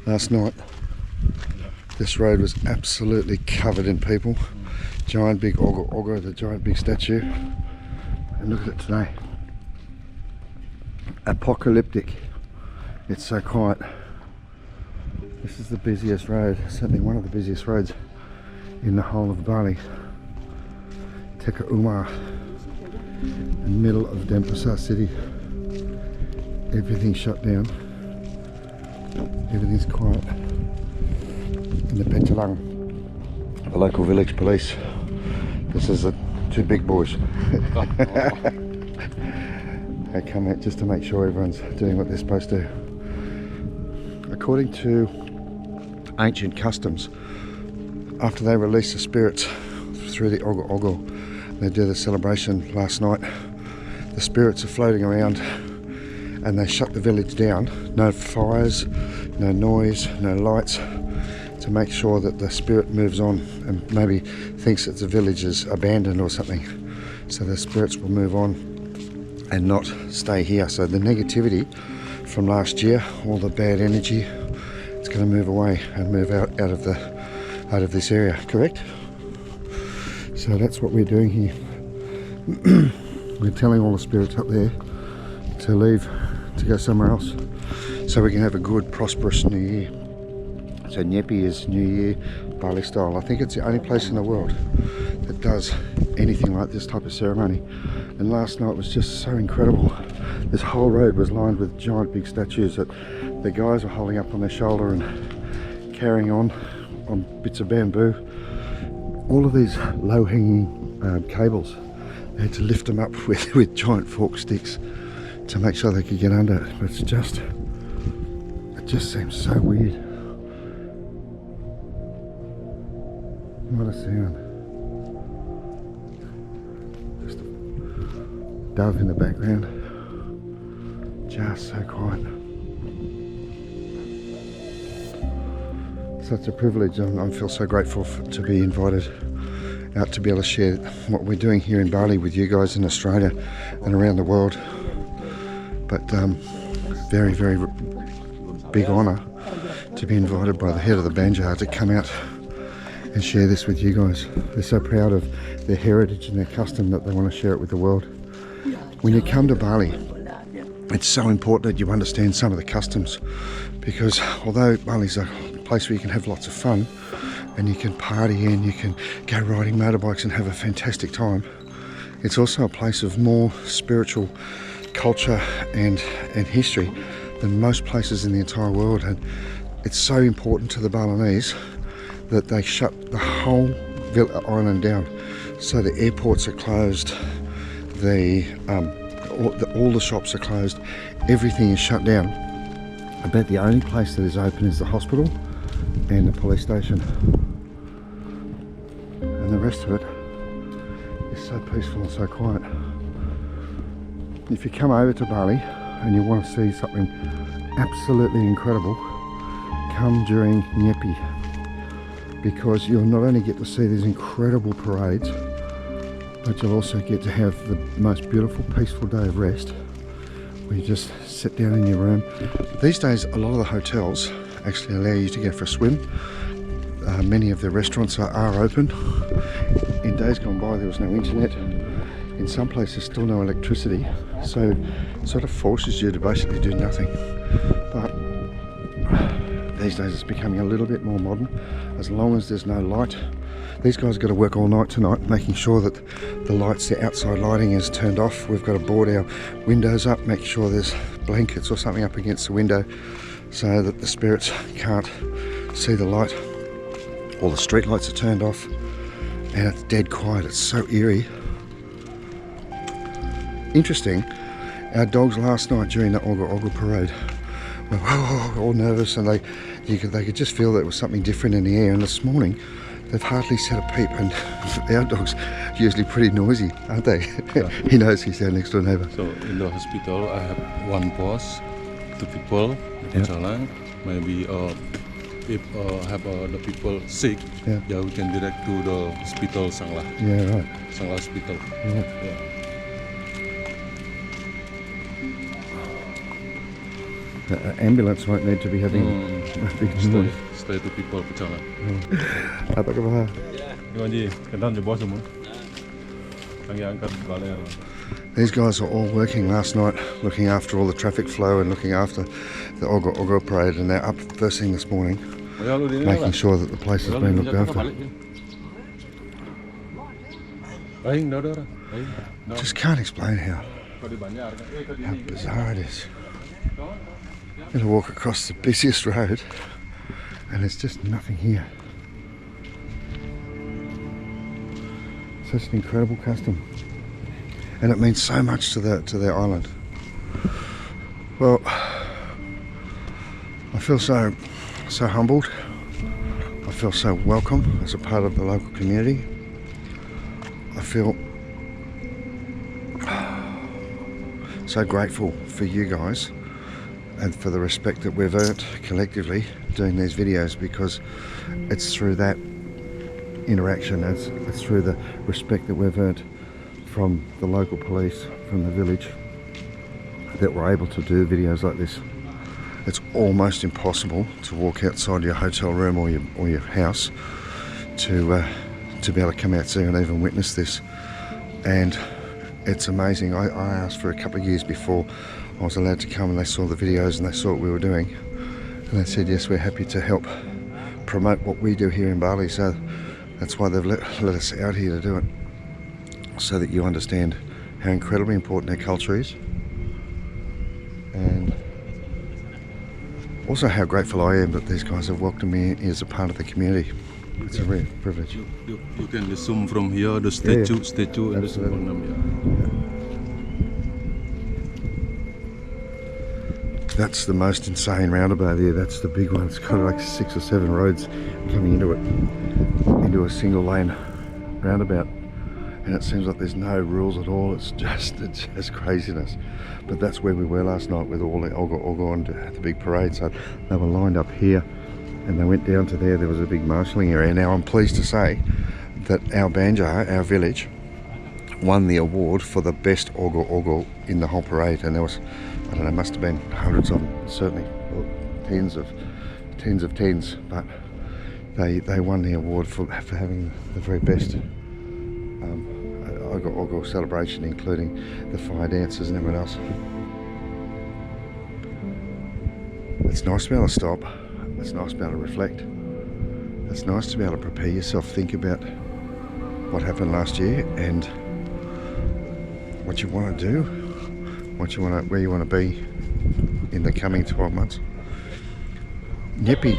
Last night, this road was absolutely covered in people. Giant big Ogoh-Ogoh, the giant big statue. And look at it today. Apocalyptic. It's so quiet. This is the busiest road, certainly one of the busiest roads in the whole of Bali. Teka Umar, in the middle of Denpasar city. Everything's shut down. Everything's quiet. In the Penchalang, the local village police. This is the two big boys. They come out just to make sure everyone's doing what they're supposed to. According to ancient customs, after they release the spirits through the Ogoh-Ogoh, they do the celebration last night. The spirits are floating around and they shut the village down. No fires, no noise, no lights, to make sure that the spirit moves on and maybe thinks that the village is abandoned or something. So the spirits will move on and not stay here. So the negativity from last year, all the bad energy, it's going to move away and move out of this area, correct? So that's what we're doing here. We're telling all the spirits up there to leave, to go somewhere else, so we can have a good, prosperous new year. So NYEPI is New Year, Bali style. I think it's the only place in the world that does anything like this type of ceremony. And last night was just so incredible. This whole road was lined with giant big statues that the guys were holding up on their shoulder and carrying on bits of bamboo. All of these low-hanging cables, they had to lift them up with giant fork sticks to make sure they could get under it. But it just seems so weird. What a sound. Just a dove in the background. Just so quiet. Such a privilege. I feel so grateful to be invited out to be able to share what we're doing here in Bali with you guys in Australia and around the world. But very, very big honour to be invited by the head of the Banjar to come out and share this with you guys. They're so proud of their heritage and their custom that they want to share it with the world. When you come to Bali, it's so important that you understand some of the customs, because although Bali's a place where you can have lots of fun and you can party and you can go riding motorbikes and have a fantastic time, it's also a place of more spiritual culture and history than most places in the entire world. And it's so important to the Balinese that they shut the whole island down. So the airports are closed, all the shops are closed, everything is shut down. About the only place that is open is the hospital and the police station. And the rest of it is so peaceful and so quiet. If you come over to Bali and you want to see something absolutely incredible, come during NYEPI, because you'll not only get to see these incredible parades, but you'll also get to have the most beautiful, peaceful day of rest, where you just sit down in your room. These days, a lot of the hotels actually allow you to go for a swim. Many of the restaurants are open. In days gone by, there was no internet. In some places, still no electricity. So it sort of forces you to basically do nothing. But these days, it's becoming a little bit more modern. As long as there's no light, these guys got to work all night tonight, making sure that the lights, the outside lighting is turned off. We've got to board our windows up, make sure there's blankets or something up against the window so that the spirits can't see the light. All the street lights are turned off and it's dead quiet. It's so eerie. Interesting, our dogs last night during the Ogoh-Ogoh parade were all nervous, and they could just feel that there was something different in the air. And this morning, they've hardly said a peep, and our dogs are usually pretty noisy, aren't they? Yeah. He knows he's our next door neighbour. So in the hospital, I have one boss, two people, maybe if have the people sick, yeah, we can direct to the hospital Sangla. Yeah, right. Sangla Hospital. Yeah. Yeah. The ambulance won't need to be having a big noise. Stay to people Pechanga. Apa khabar? Gimana Ji? Kenal je bos semua. Lagi angkat balik. These guys were all working last night, looking after all the traffic flow and looking after the Ogoh-Ogoh parade, and they're up first thing this morning, making sure that the place has been looked after. Just can't explain how bizarre it is. I'm going to walk across the busiest road and there's just nothing here. Such an incredible custom, and it means so much to their island. Well, I feel so humbled. I feel so welcome as a part of the local community. I feel so grateful for you guys and for the respect that we've earned collectively doing these videos, because it's through that interaction, it's through the respect that we've earned from the local police, from the village, that we're able to do videos like this. It's almost impossible to walk outside your hotel room or your house to be able to come out and even witness this, and it's amazing. I asked for a couple of years before I was allowed to come, and they saw the videos and they saw what we were doing, and they said yes, we're happy to help promote what we do here in Bali. So that's why they've let us out here to do it, so that you understand how incredibly important their culture is, and also how grateful I am that these guys have welcomed me as a part of the community. It's a real privilege. You can zoom from here, the statue, and the symbol. That's the most insane roundabout there. That's the big one. It's got like 6 or 7 roads coming into it, into a single lane roundabout, and it seems like there's no rules at all. It's just craziness. But that's where we were last night with all the Ogoh-Ogoh and the big parade. So they were lined up here and they went down to there. There was a big marshalling area. Now I'm pleased to say that our Banjar, our village, won the award for the best Ogoh-Ogoh in the whole parade, and there was, I don't know, must have been hundreds of them, certainly tens of tens, but they won the award for having the very best Ogoh-Ogoh celebration, including the fire dancers and everyone else. It's nice to be able to stop. It's nice to be able to reflect. It's nice to be able to prepare yourself, think about what happened last year and what you want to do, where you want to be in the coming 12 months. NYEPI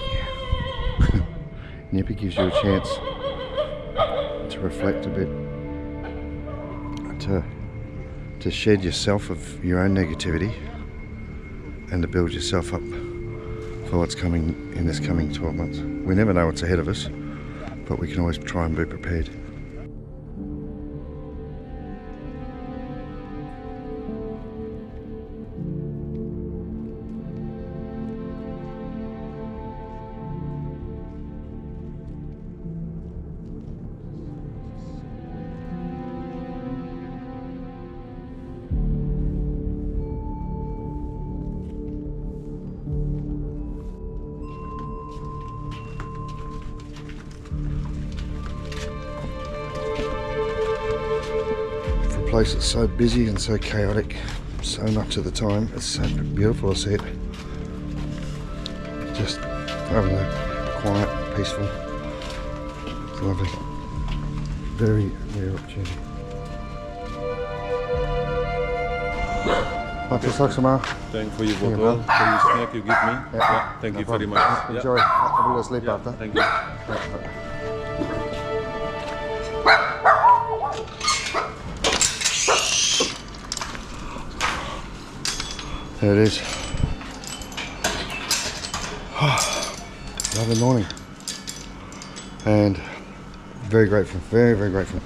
gives you a chance to reflect a bit, to shed yourself of your own negativity and to build yourself up for what's coming in this coming 12 months. We never know what's ahead of us, but we can always try and be prepared. Place that's so busy and so chaotic so much of the time, it's so beautiful to see it. Just, I don't know, quiet, peaceful. It's lovely. Very rare opportunity. Thank you for your bottle, for your snack you give me. Yeah, thank you very much. Enjoy. I'm going to sleep after. Thank you. There it is. Lovely morning. And very grateful, very, very grateful.